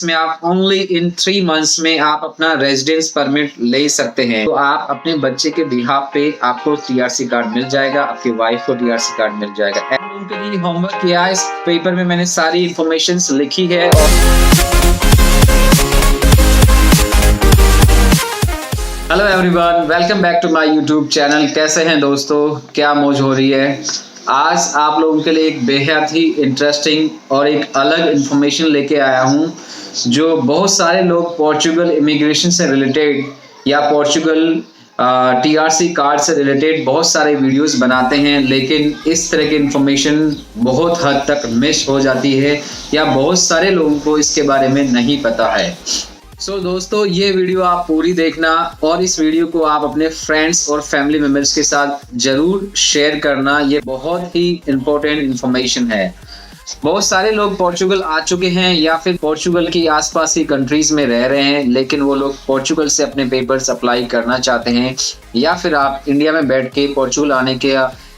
में आप only in 3 months में आप अपना रेजिडेंस परमिट ले सकते हैं। तो आप अपने बच्चे के बिहाफ पे आपको टीआरसी कार्ड मिल जाएगा, आपकी वाइफ को टीआरसी कार्ड मिल जाएगा। उनके लिए होमवर्क किया, इस पेपर में मैंने सारी इंफॉर्मेशन लिखी है। और hello everyone, welcome back to my YouTube channel. कैसे हैं दोस्तों, क्या मौज हो रही है। आज आप लोगों के लिए एक बेहद ही इंटरेस्टिंग और एक अलग इंफॉर्मेशन लेके आया हूं, जो बहुत सारे लोग पोर्चुगल इमिग्रेशन से रिलेटेड या पोर्चुगल टीआरसी कार्ड से रिलेटेड बहुत सारे वीडियोस बनाते हैं, लेकिन इस तरह की इंफॉर्मेशन बहुत हद तक मिस हो जाती है या बहुत सारे लोगों को इसके बारे में नहीं पता है। दोस्तों, ये वीडियो आप पूरी देखना और इस वीडियो को आप अपने फ्रेंड्स और फैमिली मेंबर्स के साथ जरूर शेयर करना। ये बहुत ही इम्पोर्टेंट इंफॉर्मेशन है। बहुत सारे लोग पोर्चुगल आ चुके हैं या फिर पोर्चुगल की आसपास की कंट्रीज में रह रहे हैं, लेकिन वो लोग पोर्चुगल से अपने पेपर्स अप्लाई करना चाहते हैं, या फिर आप इंडिया में बैठ के पोर्चुगल आने के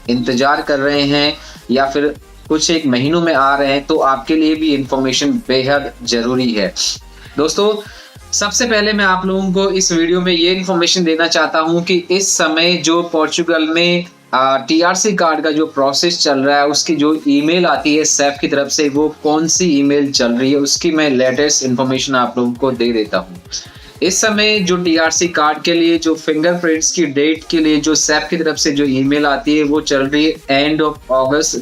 इंतजार कर रहे हैं या फिर कुछ एक महीनों में आ रहे हैं, तो आपके लिए भी इंफॉर्मेशन बेहद जरूरी है। दोस्तों, सबसे पहले मैं आप लोगों को इस वीडियो में ये इन्फॉर्मेशन देना चाहता हूं कि इस समय जो पोर्चुगल में टीआरसी कार्ड का जो प्रोसेस चल रहा है, उसकी जो ईमेल आती है सैफ की तरफ से, वो कौन सी ईमेल चल रही है, उसकी मैं लेटेस्ट इन्फॉर्मेशन आप लोगों को दे देता हूं। इस समय जो टीआरसी कार्ड के लिए जो फिंगरप्रिंट्स की डेट के लिए जो सैफ की तरफ से जो ईमेल आती है, वो चल रही है एंड ऑफ अगस्त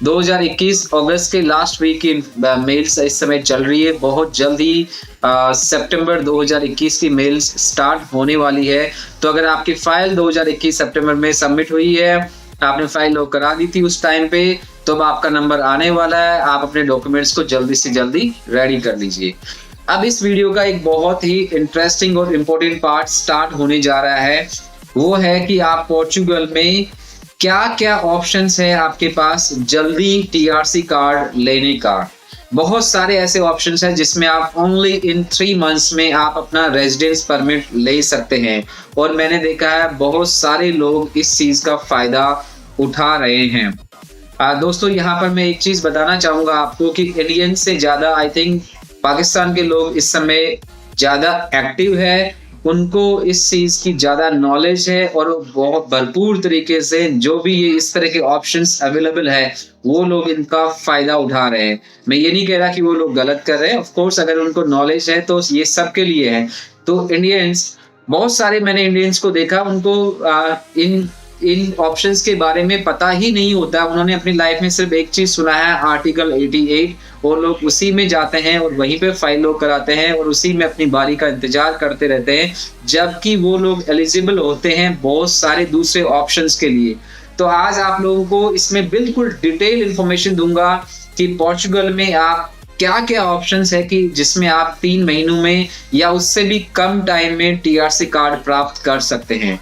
2021 अगस्त के लास्ट वीक की मेल्स इस समय चल रही है। बहुत जल्दी सितंबर 2021 की मेल्स स्टार्ट होने वाली है। तो अगर आपकी फाइल 2021 सितंबर में सबमिट हुई है, आपने फाइल लॉक करा दी थी उस टाइम पे, तो अब आपका नंबर आने वाला है। आप अपने डॉक्यूमेंट्स को जल्दी से जल्दी रेडी कर लीजिए। अब इस वीडियो का एक बहुत ही इंटरेस्टिंग और इम्पोर्टेंट पार्ट स्टार्ट होने जा रहा है। वो है कि आप पोर्चुगल में क्या क्या ऑप्शंस है आपके पास जल्दी टीआरसी कार्ड लेने का। बहुत सारे ऐसे ऑप्शंस हैं जिसमें आप ओनली इन 3 मंथ्स में आप अपना रेजिडेंस परमिट ले सकते हैं, और मैंने देखा है बहुत सारे लोग इस चीज का फायदा उठा रहे हैं। दोस्तों, यहाँ पर मैं एक चीज बताना चाहूंगा आपको कि इंडियन से ज्यादा आई थिंक पाकिस्तान के लोग इस समय ज्यादा एक्टिव है, उनको इस चीज की ज्यादा नॉलेज है, और बहुत भरपूर तरीके से जो भी ये इस तरह के ऑप्शंस अवेलेबल है, वो लोग इनका फायदा उठा रहे हैं। मैं ये नहीं कह रहा कि वो लोग गलत कर रहे हैं। ऑफ कोर्स, अगर उनको नॉलेज है तो ये सबके लिए है। तो इंडियंस, बहुत सारे मैंने इंडियंस को देखा, उनको इन ऑप्शंस के बारे में पता ही नहीं होता। उन्होंने अपनी लाइफ में सिर्फ एक चीज सुना है, आर्टिकल 88, और लोग उसी में जाते हैं और वहीं पे फाइल लॉक कराते हैं और उसी में अपनी बारी का इंतजार करते रहते हैं, जबकि वो लोग एलिजिबल होते हैं बहुत सारे दूसरे ऑप्शंस के लिए। तो आज आप लोगों को इसमें बिल्कुल डिटेल इंफॉर्मेशन दूंगा कि पोर्चुगल में आप क्या क्या ऑप्शंस है कि जिसमें आप 3 महीनों में या उससे भी कम टाइम में टीआरसी कार्ड प्राप्त कर सकते हैं।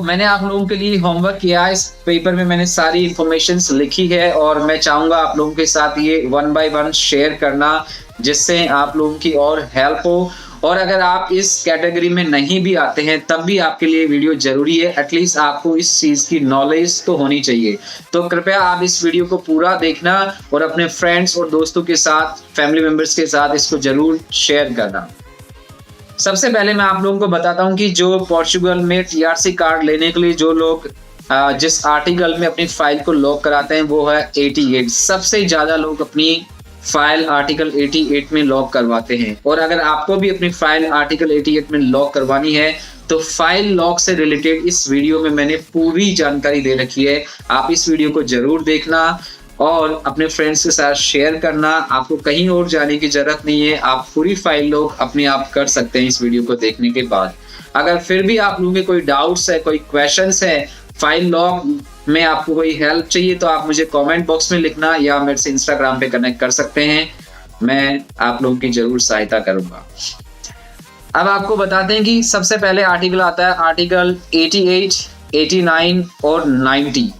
मैंने आप लोगों के लिए होमवर्क किया, इस पेपर में मैंने सारी इंफॉर्मेशन लिखी है, और मैं चाहूंगा आप लोगों के साथ ये 1 बाय 1 शेयर करना, जिससे आप लोगों की और हेल्प हो। और अगर आप इस कैटेगरी में नहीं भी आते हैं, तब भी आपके लिए वीडियो जरूरी है। एटलीस्ट आपको इस चीज की नॉलेज तो होनी चाहिए। तो कृपया आप इस वीडियो को पूरा देखना और अपने फ्रेंड्स और दोस्तों के साथ, फैमिली मेंबर्स के साथ इसको जरूर शेयर करना। सबसे पहले मैं आप लोगों को बताता हूं कि जो पोर्चुगल में टीआरसी कार्ड लेने के लिए जो लोग जिस आर्टिकल में अपनी फाइल को लॉक कराते हैं, वो है 88। सबसे ज्यादा लोग अपनी फाइल आर्टिकल 88 में लॉक करवाते हैं। और अगर आपको भी अपनी फाइल आर्टिकल 88 में लॉक करवानी है, तो फाइल लॉक से रिलेटेड इस वीडियो में मैंने पूरी जानकारी दे रखी है। आप इस वीडियो को जरूर देखना और अपने फ्रेंड्स के साथ शेयर करना। आपको कहीं और जाने की जरूरत नहीं है, आप पूरी फाइल लॉक अपने आप कर सकते हैं इस वीडियो को देखने के बाद। अगर फिर भी आप लोगों के कोई डाउट्स है, कोई क्वेश्चंस है, फाइल लॉक में आपको कोई हेल्प चाहिए, तो आप मुझे कमेंट बॉक्स में लिखना या मेरे से इंस्टाग्राम पे कनेक्ट कर सकते हैं। मैं आप लोगों की जरूर सहायता करूंगा। अब आपको बताते हैं कि सबसे पहले आर्टिकल आता है आर्टिकल 88, 89 और 90।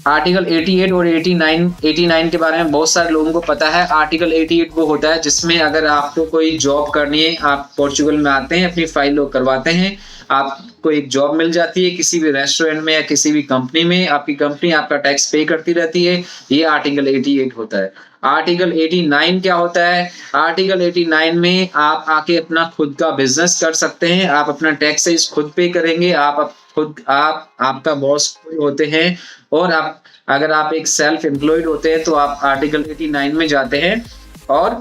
आर्टिकल 88 और 89 के बारे में बहुत सारे लोगों को पता है। आर्टिकल 88 वो होता है जिसमें अगर आपको कोई जॉब करनी है, आप पोर्चुगल में आते हैं, अपनी फाइल लॉक करवाते हैं, आपको एक जॉब मिल जाती है किसी भी रेस्टोरेंट में या किसी भी कंपनी में, आपकी कंपनी आपका टैक्स पे करती रहती है, ये आर्टिकल 88 होता है। आर्टिकल 89 क्या होता है? आर्टिकल 89 में आप आके अपना खुद का बिजनेस कर सकते हैं, आप अपना टैक्सेस खुद पे करेंगे, आप आपका बॉस कोई होते हैं, और आप अगर आप एक सेल्फ एम्प्लॉयड होते हैं तो आप आर्टिकल 89 में जाते हैं और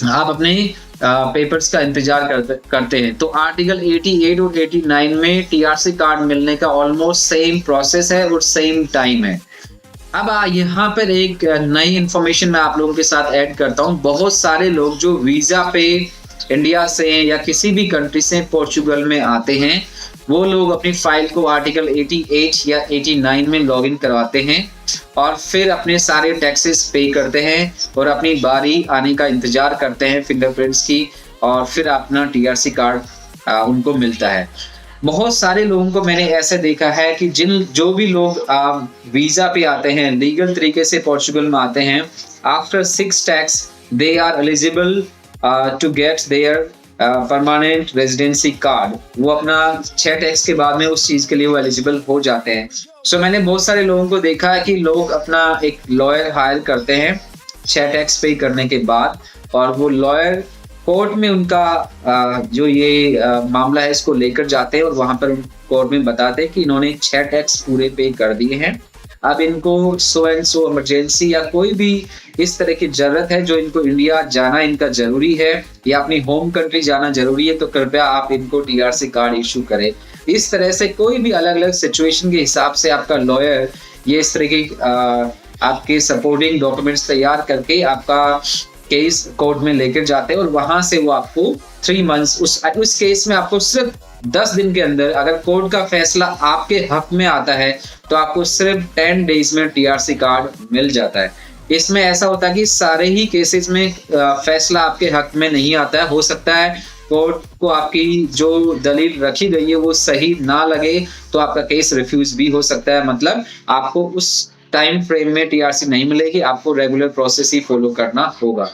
आप अपने पेपर्स का इंतजार करते हैं। तो आर्टिकल 88 और 89 में टीआरसी कार्ड मिलने का ऑलमोस्ट सेम प्रोसेस है और सेम टाइम है। अब यहाँ पर एक नई इंफॉर्मेशन मैं आप लोगों के साथ ऐड करता हूँ। बहुत सारे लोग जो वीजा पे इंडिया से या किसी भी कंट्री से पोर्चुगल में आते हैं, वो लोग अपनी फाइल को आर्टिकल 88 या 89 में लॉगिन करवाते हैं और फिर अपने सारे टैक्सेस पे करते हैं और अपनी बारी आने का इंतजार करते हैं फिंगरप्रिंट्स की, और फिर अपना टीआरसी कार्ड उनको मिलता है। बहुत सारे लोगों को मैंने ऐसे देखा है कि जो भी लोग वीजा पे आते हैं, लीगल तरीके से पोर्चुगल में आते हैं, after 6 tax they are eligible to get their permanent residency card. वो अपना 6 टैक्स के बाद में उस चीज के लिए वो एलिजिबल हो जाते हैं। सो मैंने बहुत सारे लोगों को देखा है कि लोग अपना एक लॉयर हायर करते हैं 6 टैक्स पे करने के बाद, और वो लॉयर कोर्ट में उनका जो ये मामला है इसको लेकर जाते हैं और वहां पर कोर्ट में बताते हैं कि इन्होंने 6 टैक्स पूरे पे कर दिए हैं, अब इनको सो एंड सो इमरजेंसी या कोई भी इस तरह की जरूरत है जो इनको इंडिया जाना इनका जरूरी है या अपनी होम कंट्री जाना जरूरी है, तो कृपया आप इनको टीआरसी कार्ड इशू करें। इस तरह से कोई भी अलग अलग सिचुएशन के हिसाब से आपका लॉयर ये इस तरह की आपके सपोर्टिंग डॉक्यूमेंट्स तैयार करके आपका केस कोर्ट में लेकर जाते हैं और वहां से वो आपको 3 मंथ्स उस केस में आपको सिर्फ 10 दिन के अंदर, अगर कोर्ट का फैसला आपके हक में आता है तो आपको सिर्फ 10 डेज में टीआरसी कार्ड मिल जाता है। इसमें ऐसा होता है कि सारे ही केसेस में फैसला आपके हक में नहीं आता है। हो सकता है कोर्ट को आपकी जो दलील रखी गई है वो सही ना लगे तो आपका केस रिफ्यूज भी हो सकता है, मतलब आपको उस टाइम फ्रेम में टीआरसी नहीं मिलेगी, आपको रेगुलर प्रोसेस ही फॉलो करना होगा।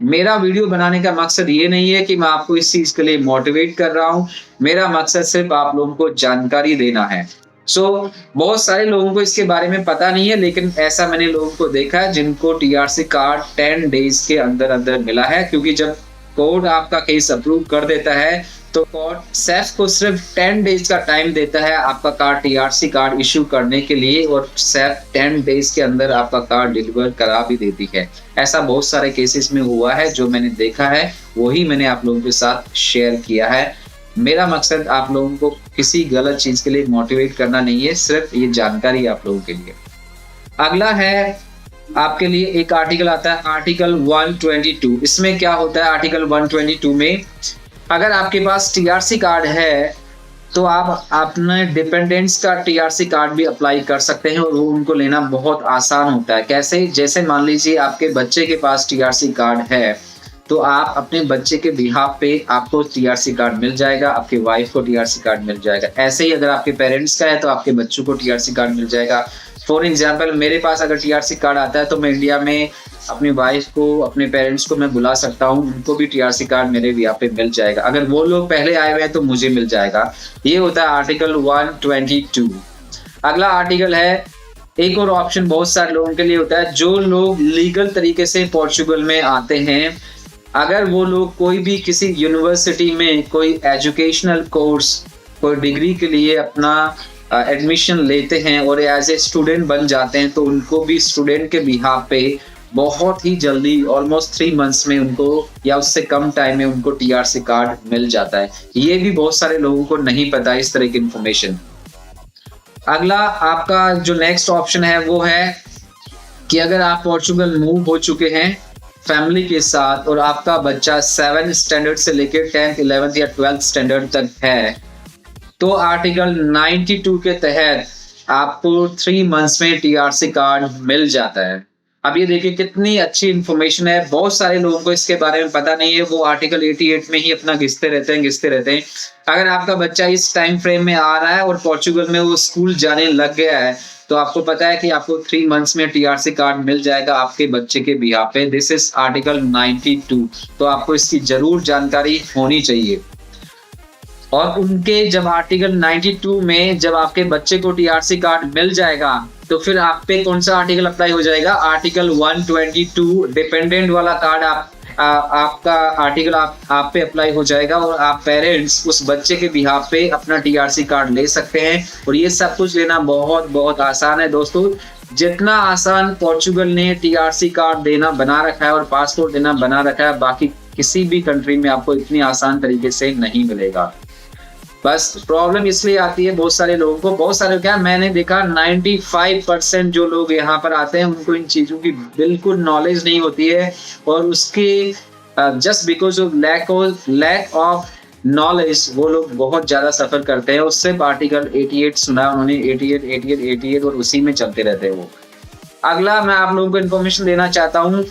मेरा वीडियो बनाने का मकसद ये नहीं है कि मैं आपको इस चीज के लिए मोटिवेट कर रहा हूं, मेरा मकसद सिर्फ आप लोगों को जानकारी देना है। बहुत सारे लोगों को इसके बारे में पता नहीं है, लेकिन ऐसा मैंने लोगों को देखा है जिनको टीआरसी कार्ड 10 डेज के अंदर अंदर मिला है, क्योंकि जब कोर्ट आपका केस अप्रूव कर देता है तो कोर्ट सेफ को सिर्फ 10 डेज का टाइम देता है आपका कार्ड टीआरसी कार्ड इशू करने के लिए, और सेफ 10 डेज के अंदर आपका कार्ड डिलीवर करा भी देती है। ऐसा बहुत सारे केसेस में हुआ है, जो मैंने देखा है वही मैंने आप लोगों के साथ शेयर किया है। मेरा मकसद आप लोगों को किसी गलत चीज के लिए मोटिवेट करना नहीं है, सिर्फ ये जानकारी आप लोगों के लिए। अगला है आपके लिए एक आर्टिकल आता है आर्टिकल 122। इसमें क्या होता है आर्टिकल 122 में, अगर आपके पास टीआरसी कार्ड है तो आप अपने डिपेंडेंट्स का टीआरसी कार्ड भी अप्लाई कर सकते हैं और वो उनको लेना बहुत आसान होता है। कैसे? जैसे मान लीजिए आपके बच्चे के पास टीआरसी कार्ड है तो आप अपने बच्चे के बिहाफ पे आपको टीआरसी कार्ड मिल जाएगा, आपके वाइफ को टीआरसी कार्ड मिल जाएगा। ऐसे ही अगर आपके पेरेंट्स का है तो आपके बच्चों को टीआरसी कार्ड मिल जाएगा। फॉर एग्जाम्पल मेरे पास अगर टीआरसी कार्ड आता है तो मैं इंडिया में अपनी वाइफ को, अपने पेरेंट्स को मैं बुला सकता हूँ, उनको भी टीआरसी कार्ड मेरे भी यहाँ पे मिल जाएगा। अगर वो लोग पहले आए हुए हैं तो मुझे मिल जाएगा। ये होता है आर्टिकल 122। अगला आर्टिकल है, एक और ऑप्शन बहुत सारे लोगों के लिए होता है, जो लोग लीगल तरीके से पोर्चुगल में आते हैं, अगर वो लोग कोई भी किसी यूनिवर्सिटी में कोई एजुकेशनल कोर्स, कोई डिग्री के लिए अपना एडमिशन लेते हैं और एज ए स्टूडेंट बन जाते हैं, तो उनको भी स्टूडेंट के बिहाफ पे बहुत ही जल्दी ऑलमोस्ट 3 मंथ्स में उनको या उससे कम टाइम में उनको टीआरसी कार्ड मिल जाता है। ये भी बहुत सारे लोगों को नहीं पता इस तरह की इंफॉर्मेशन। अगला आपका जो नेक्स्ट ऑप्शन है वो है कि अगर आप पोर्चुगल मूव हो चुके हैं फैमिली के साथ और आपका बच्चा 7th स्टैंडर्ड से लेकर 10th, 11th या 12th स्टैंडर्ड तक है, तो आर्टिकल 92 के तहत आपको 3 मंथ्स में टीआरसी कार्ड मिल जाता है। अब ये देखिए कितनी अच्छी इंफॉर्मेशन है, बहुत सारे लोगों को इसके बारे में पता नहीं है, वो आर्टिकल 88 में ही अपना घिसते रहते हैं। अगर आपका बच्चा इस टाइम फ्रेम में आ रहा है और पोर्चुगल में वो स्कूल जाने लग गया है तो आपको पता है कि आपको 3 मंथ्स में टीआरसी कार्ड मिल जाएगा आपके बच्चे के बिहाफ पे। दिस इज आर्टिकल 92, तो आपको इसकी जरूर जानकारी होनी चाहिए। और उनके जब आर्टिकल 92 में जब आपके बच्चे को टीआरसी कार्ड मिल जाएगा तो फिर आप पे कौन सा आर्टिकल अप्लाई हो जाएगा? आर्टिकल 122 डिपेंडेंट वाला कार्ड आपका आर्टिकल आप पे अप्लाई हो जाएगा और आप पेरेंट्स उस बच्चे के बिहाफ पे अपना टीआरसी कार्ड ले सकते हैं। और ये सब कुछ लेना बहुत बहुत आसान है दोस्तों। जितना आसान पोर्चुगल ने टीआरसी कार्ड देना बना रखा है और पासपोर्ट देना बना रखा है, बाकी किसी भी कंट्री में आपको इतनी आसान तरीके से नहीं मिलेगा। बस प्रॉब्लम इसलिए आती है बहुत सारे लोगों को, बहुत सारे क्या मैंने देखा 95% जो लोग यहाँ पर आते हैं उनको इन चीज़ों की बिल्कुल नॉलेज नहीं होती है और उसके just because of lack of knowledge वो लोग बहुत ज़्यादा सफ़र करते हैं। उससे आर्टिकल 88 सुना उन्होंने, 88 और उसी में चलते रहते हैं वो। अगला मैं आप लोगों को इन्फॉर्मेशन देना चाहता हूँ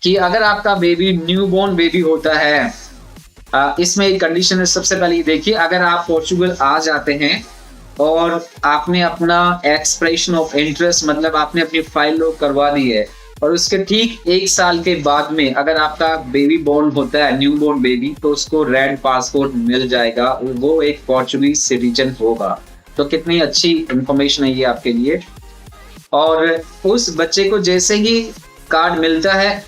कि अगर आपका बेबी न्यूबॉर्न बेबी होता है, इसमें एक कंडीशन है। सबसे पहले ये देखिए, अगर आप पोर्चुगल आ जाते हैं और आपने अपना एक्सप्रेशन ऑफ इंटरेस्ट मतलब आपने अपनी फाइल लोग करवा दी है और उसके ठीक 1 साल के बाद में अगर आपका बेबी बॉर्न होता है, न्यू बॉर्न बेबी, तो उसको रेड पासपोर्ट मिल जाएगा, वो एक पोर्चुगीज सिटीजन होगा। तो कितनी अच्छी इंफॉर्मेशन है ये आपके लिए। और उस बच्चे को जैसे ही कार्ड मिलता है,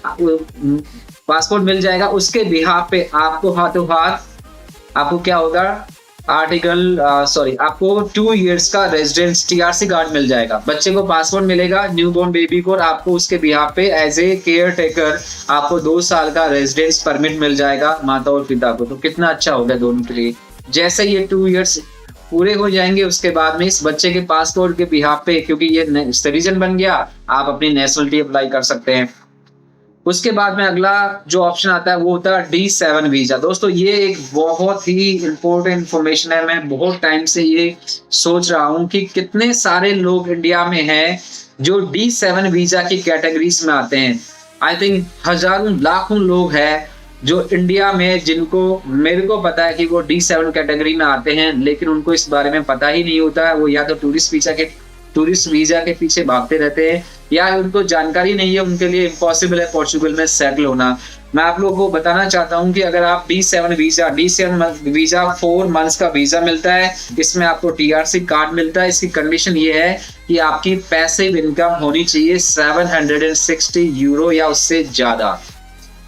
पासपोर्ट मिल जाएगा, उसके बिहाफ पे आपको हाथों हाथ आपको क्या होगा, आपको 2 इयर्स का रेजिडेंस टीआरसी कार्ड मिल जाएगा। बच्चे को पासपोर्ट मिलेगा न्यूबॉर्न बेबी को और आपको उसके बिहाफ पे एज ए केयर टेकर आपको 2 साल का रेजिडेंस परमिट मिल जाएगा माता और पिता को। तो कितना अच्छा होगा दोनों के लिए। जैसे ये 2 इयर्स पूरे हो जाएंगे उसके बाद में इस बच्चे के पासपोर्ट के बिहाफ पे, क्योंकि ये सिटीजन बन गया, आप अपनी नेशनलिटी अप्लाई कर सकते हैं। उसके बाद में अगला जो ऑप्शन आता है वो होता है D7 वीजा। दोस्तों ये एक बहुत ही इंपॉर्टेंट इंफॉर्मेशन है। मैं बहुत टाइम से ये सोच रहा हूँ कि कितने सारे लोग इंडिया में हैं जो D7 वीजा की कैटेगरीज में आते हैं। आई थिंक हजारों लाखों लोग हैं जो इंडिया में, जिनको मेरे को पता है कि वो D7 कैटेगरी में आते हैं, लेकिन उनको इस बारे में पता ही नहीं होता है। वो या तो टूरिस्ट वीजा के पीछे भागते रहते हैं या उनको जानकारी नहीं है, उनके लिए इम्पॉसिबल है पोर्चुगल में सेटल होना। मैं आप लोगों को बताना चाहता हूं कि अगर आप D7 वीजा 4 मंथ्स का वीजा मिलता है, इसमें आपको टीआरसी कार्ड मिलता है। इसकी कंडीशन ये है कि आपकी पैसिव इनकम होनी चाहिए 760 यूरो या उससे ज्यादा।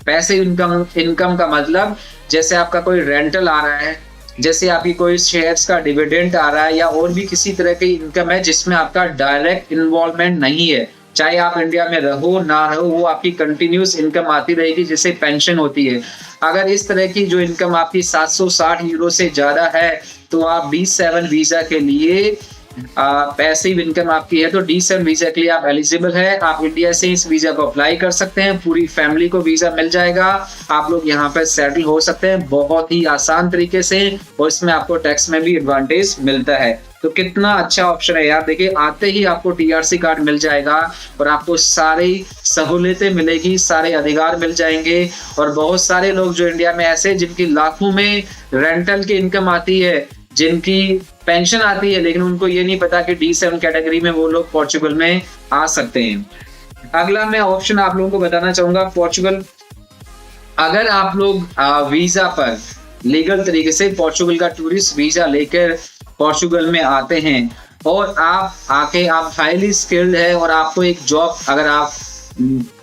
पैसिव इनकम का मतलब जैसे आपका कोई रेंटल आ रहा है, जैसे आपकी कोई शेयर्स का डिविडेंड आ रहा है या और भी किसी तरह की इनकम है जिसमें आपका डायरेक्ट इन्वॉल्वमेंट नहीं है, चाहे आप इंडिया में रहो ना रहो, वो आपकी कंटिन्यूस इनकम आती रहेगी जिसे पेंशन होती है। अगर इस तरह की जो इनकम आपकी 760 यूरो से ज्यादा है तो आप D7 वीजा के लिए पैसिव इनकम आपकी है तो D7 वीजा के लिए आप एलिजिबल है। आप इंडिया से इस वीजा को अप्लाई कर सकते हैं, पूरी फैमिली को वीजा मिल जाएगा, आप लोग यहाँ पर सेटल हो सकते हैं बहुत ही आसान तरीके से और इसमें आपको टैक्स में भी एडवांटेज मिलता है। तो कितना अच्छा ऑप्शन है यार। देखिए आते ही आपको टीआरसी कार्ड मिल जाएगा और आपको सारी सहूलियतें मिलेगी, सारे अधिकार मिल जाएंगे। और बहुत सारे लोग जो इंडिया में ऐसे जिनकी लाखों में रेंटल की इनकम आती है, जिनकी पेंशन आती है, लेकिन उनको ये नहीं पता कि D7 कैटेगरी में वो लोग पोर्चुगल में आ सकते हैं। अगला मैं ऑप्शन आप लोगों को बताना चाहूंगा पोर्चुगल। अगर आप लोग वीजा पर लीगल तरीके से पोर्चुगल का टूरिस्ट वीजा लेकर पोर्चुगल में आते हैं और आप हाईली स्किल्ड है और आपको एक जॉब अगर आप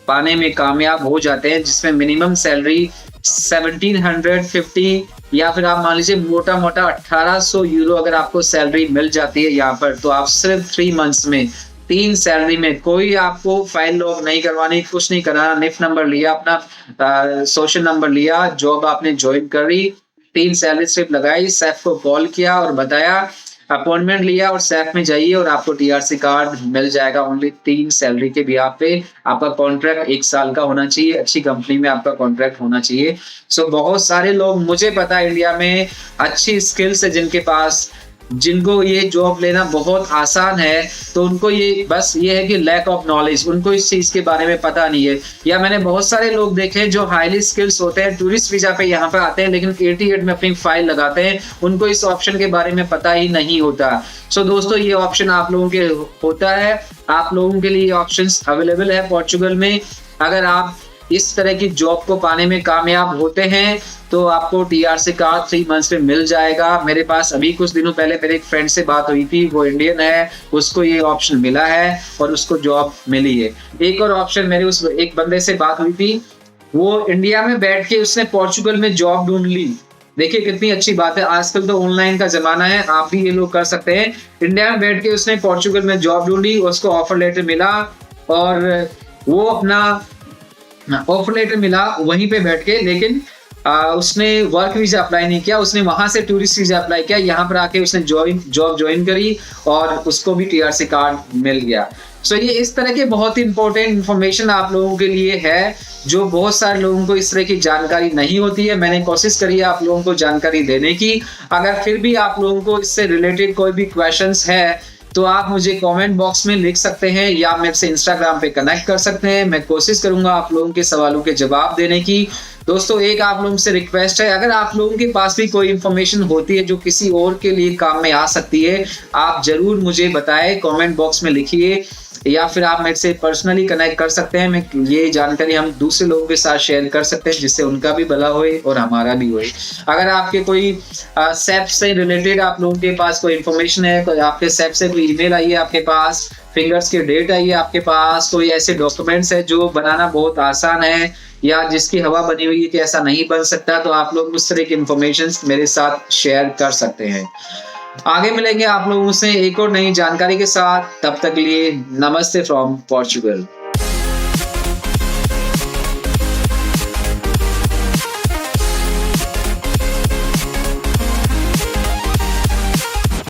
पाने में कामयाब हो जाते हैं जिसमें मिनिमम सैलरी 1750 या फिर आप मान लीजिए मोटा 1800 यूरो अगर आपको सैलरी मिल जाती है यहाँ पर, तो आप सिर्फ 3 मंथ्स में 3 सैलरी में, कोई आपको फाइल लॉग नहीं करवानी, कुछ नहीं कराना, निफ नंबर लिया, अपना सोशल नंबर लिया, जॉब आपने ज्वाइन करी, 3 सैलरी स्लिप लगाई, सैफ को कॉल किया और बताया, अपॉइंटमेंट लिया और सैफ में जाइए और आपको टीआरसी कार्ड मिल जाएगा ओनली 3 सैलरी के बिहाफ पे। आपका कॉन्ट्रैक्ट 1 साल का होना चाहिए, अच्छी कंपनी में आपका कॉन्ट्रैक्ट होना चाहिए। सो बहुत सारे लोग, मुझे पता है इंडिया में अच्छी स्किल्स है जिनके पास, जिनको ये जॉब लेना बहुत आसान है, तो उनको ये बस ये है कि लैक ऑफ नॉलेज, उनको इस चीज के बारे में पता नहीं है। या मैंने बहुत सारे लोग देखे जो हाईली स्किल्स होते हैं, टूरिस्ट वीजा पे यहाँ पे आते हैं, लेकिन 88 में अपनी फाइल लगाते हैं, उनको इस ऑप्शन के बारे में पता ही नहीं होता। सो दोस्तों ये ऑप्शन आप लोगों के होता है, आप लोगों के लिए ऑप्शन अवेलेबल है पोर्चुगल में। अगर आप इस तरह की जॉब को पाने में कामयाब होते हैं तो आपको टीआरसी कार्ड 3 मंथ्स में मिल जाएगा। मेरे पास अभी कुछ दिनों पहले मेरे एक फ्रेंड से बात हुई थी, वो इंडियन है, उसको ये ऑप्शन मिला है और उसको जॉब मिली है। एक और ऑप्शन मेरे उस एक बंदे से बात हुई थी, वो इंडिया में बैठ के उसने पोर्चुगल में जॉब ढूंढ ली। देखिए कितनी अच्छी बात है, आजकल तो ऑनलाइन का जमाना है, आप भी ये लोग कर सकते हैं। इंडिया में बैठ के उसने पोर्चुगल में जॉब ढूंढी, उसको ऑफर लेटर मिला और वो अपना ऑफर लेटर मिला वहीं पे बैठ के, लेकिन उसने वर्क वीजा अप्लाई नहीं किया, उसने वहां से टूरिस्ट वीजा अप्लाई किया, यहाँ पर आके उसने जॉब ज्वाइन करी और उसको भी टीआरसी कार्ड मिल गया। सो ये इस तरह के बहुत ही इंपॉर्टेंट इन्फॉर्मेशन आप लोगों के लिए है, जो बहुत सारे लोगों को इस तरह की जानकारी नहीं होती है। मैंने कोशिश करी है आप लोगों को जानकारी देने की। अगर फिर भी आप लोगों को इससे रिलेटेड कोई भी क्वेश्चंस है तो आप मुझे कमेंट बॉक्स में लिख सकते हैं या मेरे से इंस्टाग्राम पे कनेक्ट कर सकते हैं। मैं कोशिश करूंगा आप लोगों के सवालों के जवाब देने की। दोस्तों एक आप लोगों से रिक्वेस्ट है, अगर आप लोगों के पास भी कोई इंफॉर्मेशन होती है जो किसी और के लिए काम में आ सकती है, आप जरूर मुझे बताएं, कमेंट बॉक्स में लिखिए या फिर आप मेरे से पर्सनली कनेक्ट कर सकते हैं। मैं ये जानकारी हम दूसरे लोगों के साथ शेयर कर सकते हैं जिससे उनका भी भला होए और हमारा भी होए। अगर आपके कोई सेप से रिलेटेड आप लोगों के पास कोई इन्फॉर्मेशन है, कोई आपके सेप से कोई ईमेल आई है आपके पास, फिंगर्स के डेट आई है आपके पास, कोई ऐसे डॉक्यूमेंट्स है जो बनाना बहुत आसान है या जिसकी हवा बनी हुई है कि ऐसा नहीं बन सकता, तो आप लोग उस तरह की इन्फॉर्मेशन मेरे साथ शेयर कर सकते हैं। आगे मिलेंगे आप लोगों से एक और नई जानकारी के साथ, तब तक के लिए नमस्ते फ्रॉम पोर्चुगल।